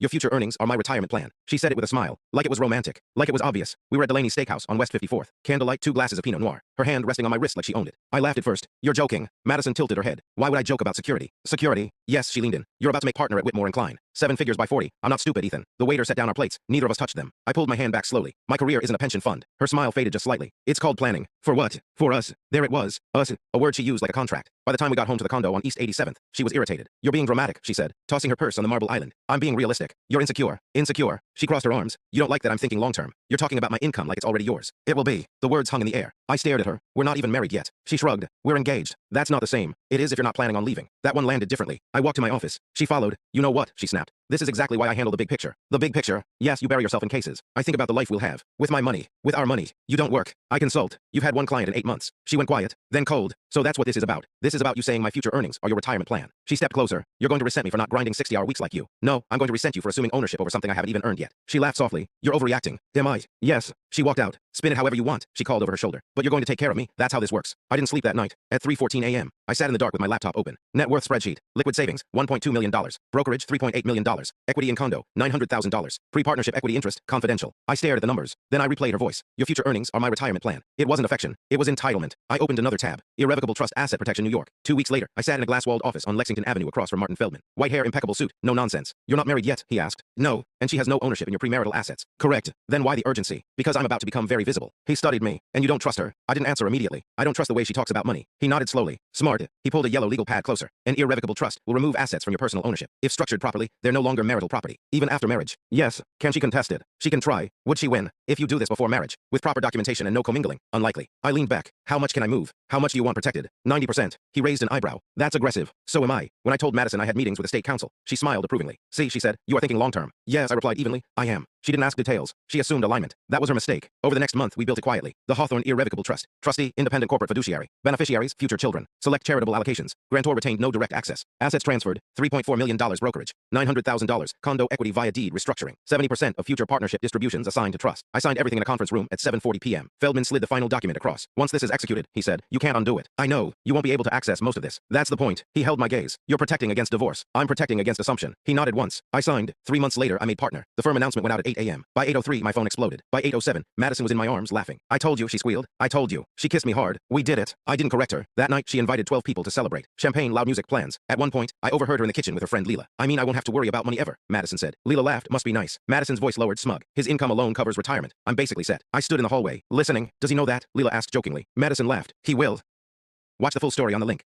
Your future earnings are my retirement plan. She said it with a smile, like it was romantic, like it was obvious. We were at Delaney's Steakhouse on West 54th. Candlelight, 2 glasses of Pinot Noir. Her hand resting on my wrist like she owned it. I laughed at first. You're joking. Madison tilted her head. Why would I joke about security? Security? Yes, she leaned in. You're about to make partner at Whitmore and Klein. 7 figures by 40. I'm not stupid, Ethan. The waiter set down our plates. Neither of us touched them. I pulled my hand back slowly. My career isn't a pension fund. Her smile faded just slightly. It's called planning. For what? For us. There it was. Us. A word she used like a contract. By the time we got home to the condo on East 87th, she was irritated. You're being dramatic, she said, tossing her purse on the marble island. I'm being realistic. You're insecure. Insecure. She crossed her arms. You don't like that I'm thinking long-term. You're talking about my income like it's already yours. It will be. The words hung in the air. I stared at her. We're not even married yet. She shrugged. We're engaged. That's not the same. It is if you're not planning on leaving. That one landed differently. I walked to my office. She followed. You know what? She snapped. This is exactly why I handle the big picture. The big picture? Yes, you bury yourself in cases. I think about the life we'll have. With my money. With our money. You don't work. I consult. You've had one client in 8 months. She went quiet, then cold. So that's what this is about. This is about you saying my future earnings are your retirement plan. She stepped closer. You're going to resent me for not grinding 60-hour weeks like you. No, I'm going to resent you for assuming ownership over something I haven't even earned yet. She laughed softly. You're overreacting. Am I? Yes. She walked out. Spin it however you want, she called over her shoulder. But you're going to take care of me. That's how this works. I didn't sleep that night. At 3:14 a.m., I sat in the dark with my laptop open. Net worth spreadsheet. Liquid savings, $1.2 million. Brokerage, $3.8 million. Equity in condo, $900,000. Pre-partnership equity interest, confidential. I stared at the numbers. Then I replayed her voice. Your future earnings are my retirement plan. It wasn't affection. It was entitlement. I opened another tab. Irrevocable Trust Asset Protection, New York. 2 weeks later, I sat in a glass-walled office on Lexington Avenue across from Martin Feldman. White hair, impeccable suit. No nonsense. You're not married yet, he asked. No. And she has no ownership in your premarital assets. Correct. Then why the urgency? Because I'm about to become very visible. He studied me. And you don't trust her? I didn't answer immediately. I don't trust the way she talks about money. He nodded slowly. Smart. He pulled a yellow legal pad closer. An irrevocable trust will remove assets from your personal ownership. If structured properly, they're no longer marital property. Even after marriage. Yes. Can she contest it? She can try. Would she win? If you do this before marriage. With proper documentation and no commingling. Unlikely. I leaned back. How much can I move? How much do you want protected? 90%. He raised an eyebrow. That's aggressive. So am I. When I told Madison I had meetings with the state council, she smiled approvingly. See, she said, you are thinking long-term. Yes, I replied evenly. I am. She didn't ask details. She assumed alignment. That was her mistake. Over the next month, we built it quietly. The Hawthorne Irrevocable Trust. Trustee, independent corporate fiduciary. Beneficiaries, future children. Select charitable allocations. Grantor retained no direct access. Assets transferred, $3.4 million brokerage. $900,000. Condo equity via deed restructuring. 70% of future partnership distributions assigned to trust. I signed everything in a conference room at 7:40 p.m. Feldman slid the final document across. Once this is executed, he said, you can't undo it. I know. You won't be able to access most of this. That's the point. He held my gaze. You're protecting against divorce. I'm protecting against assumption. He nodded once. I signed. 3 months later, I made partner. The firm announcement went out at 8 a.m. By 8:03, my phone exploded. By 8:07, Madison was in my arms laughing. I told you, she squealed. I told you. She kissed me hard. We did it. I didn't correct her. That night, she invited 12 people to celebrate. Champagne, loud music, plans. At one point, I overheard her in the kitchen with her friend Leela. I mean, I won't have to worry about money ever, Madison said. Leela laughed. Must be nice. Madison's voice lowered, smug. His income alone covers retirement. I'm basically set. I stood in the hallway, listening. Does he know that? Leela asked jokingly. Madison laughed. He will. Watch the full story on the link.